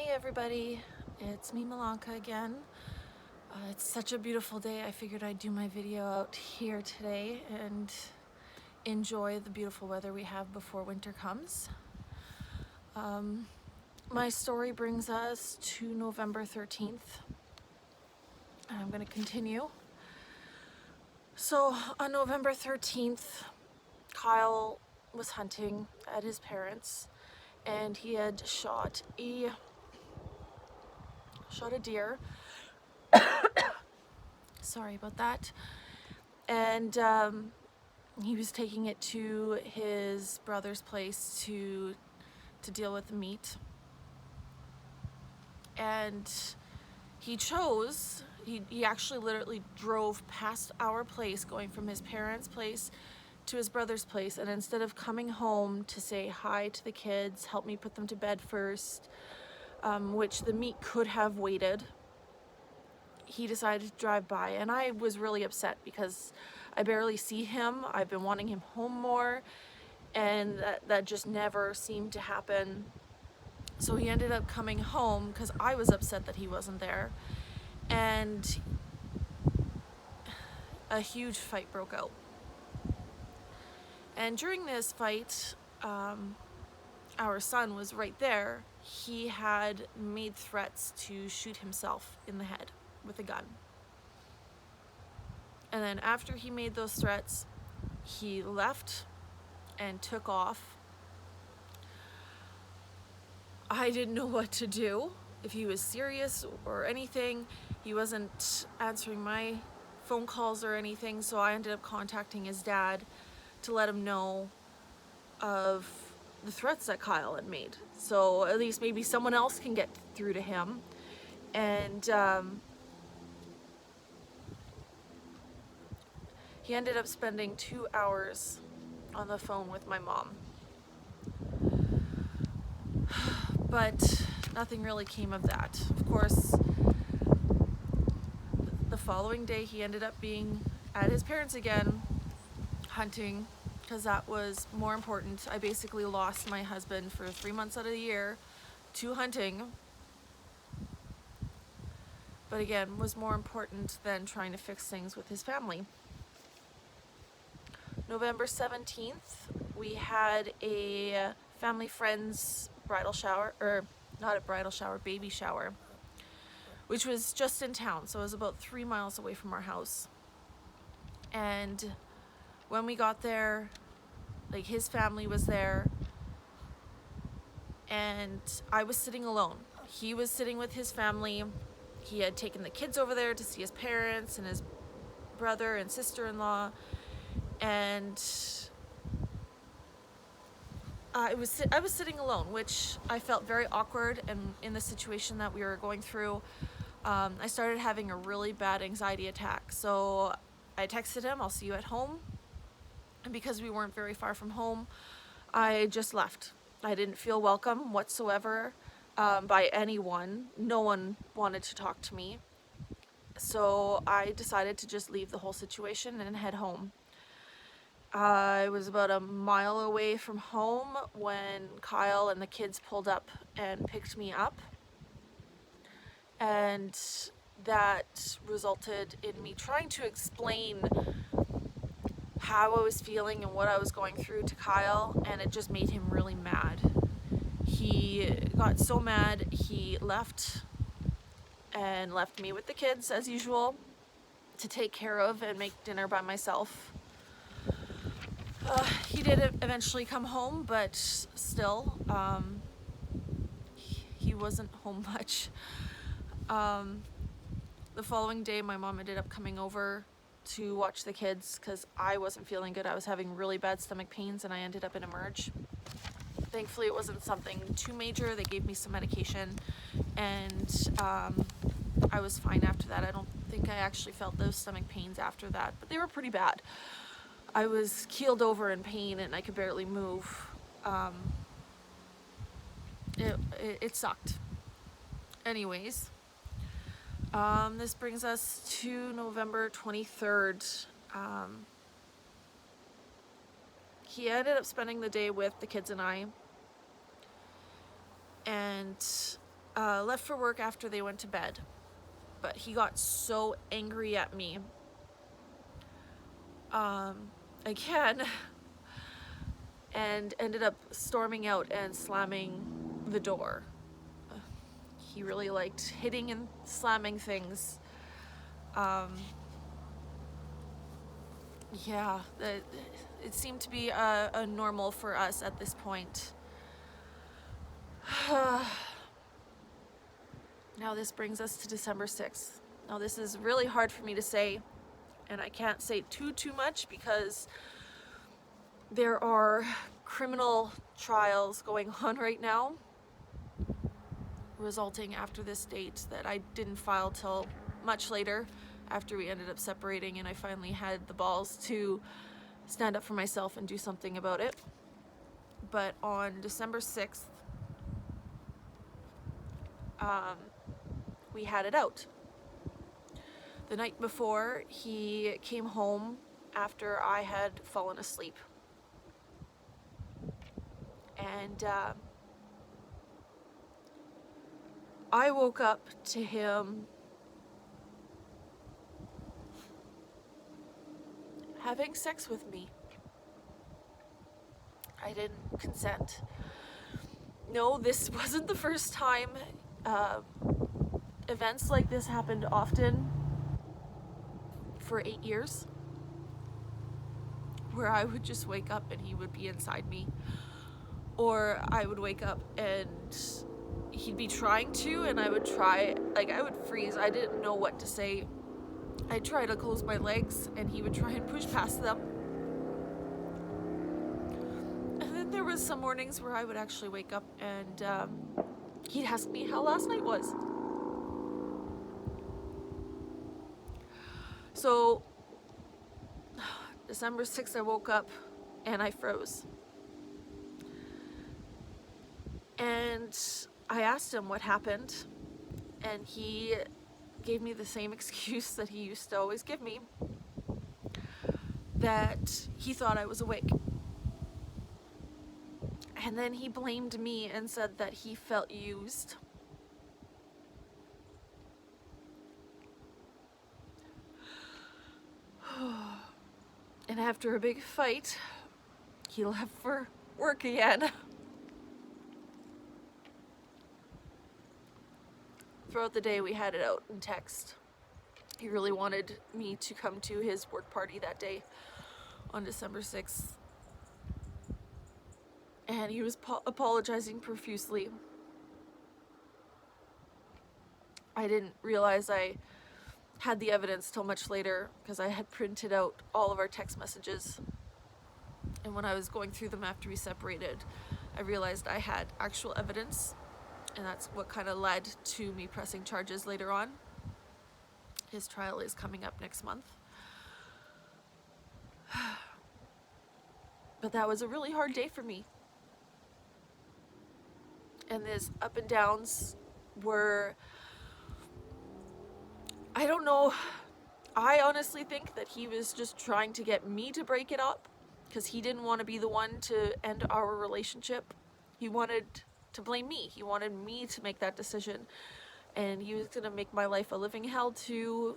Hey everybody, it's me Malanka again. It's such a beautiful day. I figured I'd do my video out here today and enjoy the beautiful weather we have before winter comes. My story brings us to November 13th. I'm going to continue. So on November 13th, Kyle was hunting at his parents' and he had shot a deer. Sorry about that. And he was taking it to his brother's place to deal with the meat. And he actually literally drove past our place, going from his parents' place to his brother's place, and instead of coming home to say hi to the kids, help me put them to bed first, which the meat could have waited, he decided to drive by. And I was really upset because I barely see him. I've been wanting him home more, and that just never seemed to happen. So he ended up coming home because I was upset that he wasn't there, and a huge fight broke out. And during this fight, our son was right there. He had made threats to shoot himself in the head with a gun. And then after he made those threats, he left and took off. I didn't know what to do, if he was serious or anything. He wasn't answering my phone calls or anything, so I ended up contacting his dad to let him know of the threats that Kyle had made. So at least maybe someone else can get through to him. And he ended up spending 2 hours on the phone with my mom. But nothing really came of that. Of course, the following day he ended up being at his parents' again, hunting, because that was more important. I basically lost my husband for 3 months out of the year to hunting, but again, was more important than trying to fix things with his family. November 17th, we had a family friend's bridal shower, or not a bridal shower, baby shower, which was just in town, so it was about 3 miles away from our house. And when we got there, like, his family was there, and I was sitting alone. He was sitting with his family. He had taken the kids over there to see his parents and his brother and sister-in-law, and I was sitting alone, which I felt very awkward. And in the situation that we were going through, I started having a really bad anxiety attack. So I texted him, "I'll see you at home." And because we weren't very far from home, I just left. I didn't feel welcome whatsoever by anyone. No one wanted to talk to me. So I decided to just leave the whole situation and head home. I was about a mile away from home when Kyle and the kids pulled up and picked me up. And that resulted in me trying to explain how I was feeling and what I was going through to Kyle, and it just made him really mad. He got so mad, he left and left me with the kids as usual to take care of and make dinner by myself. He did eventually come home, but still, he wasn't home much. The following day, my mom ended up coming over to watch the kids because I wasn't feeling good. I was having really bad stomach pains, and I ended up in emerge. Thankfully, it wasn't something too major. They gave me some medication, and I was fine after that. I don't think I actually felt those stomach pains after that, but they were pretty bad. I was keeled over in pain, and I could barely move. It sucked. Anyways, this brings us to November 23rd. He ended up spending the day with the kids and I, and left for work after they went to bed. But he got so angry at me again and ended up storming out and slamming the door. He really liked hitting and slamming things. Yeah, it seemed to be a normal for us at this point. Now this brings us to December 6th. Now this is really hard for me to say, and I can't say too much because there are criminal trials going on right now resulting after this date that I didn't file till much later, after we ended up separating and I finally had the balls to stand up for myself and do something about it. But on December 6th, we had it out. The night before, he came home after I had fallen asleep. And I woke up to him having sex with me. I didn't consent. No, this wasn't the first time. Events like this happened often for 8 years, where I would just wake up and he would be inside me, or I would wake up and he'd be trying to, and I would try, like I would freeze. I didn't know what to say. I'd try to close my legs and he would try and push past them. And then there was some mornings where I would actually wake up and he'd ask me how last night was. So December 6th, I woke up and I froze. And I asked him what happened, and he gave me the same excuse that he used to always give me, that he thought I was awake. And then he blamed me and said that he felt used. And after a big fight, he left for work again. Throughout the day, we had it out in text. He really wanted me to come to his work party that day on December 6th. And he was apologizing profusely. I didn't realize I had the evidence till much later because I had printed out all of our text messages. And when I was going through them after we separated, I realized I had actual evidence. And that's what kind of led to me pressing charges later on. His trial is coming up next month. But that was a really hard day for me. And his up and downs were, I don't know, I honestly think that he was just trying to get me to break it up because he didn't want to be the one to end our relationship. He wanted to blame me. He wanted me to make that decision, and he was going to make my life a living hell to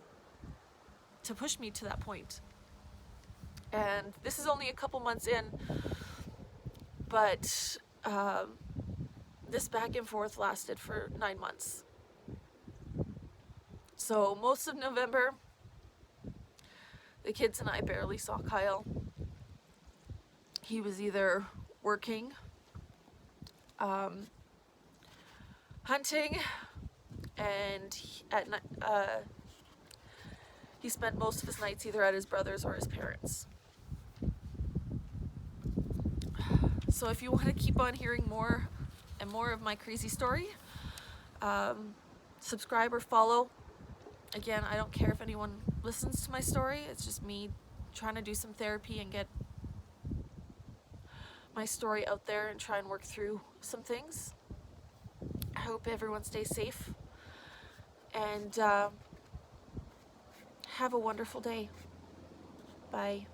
push me to that point. And this is only a couple months in, but this back and forth lasted for 9 months. So most of November, the kids and I barely saw Kyle. He was either working, hunting, and he spent most of his nights either at his brother's or his parents'. So if you want to keep on hearing more and more of my crazy story, subscribe or follow. Again, I don't care if anyone listens to my story. It's just me trying to do some therapy and get my story out there and try and work through some things. I hope everyone stays safe and have a wonderful day. Bye.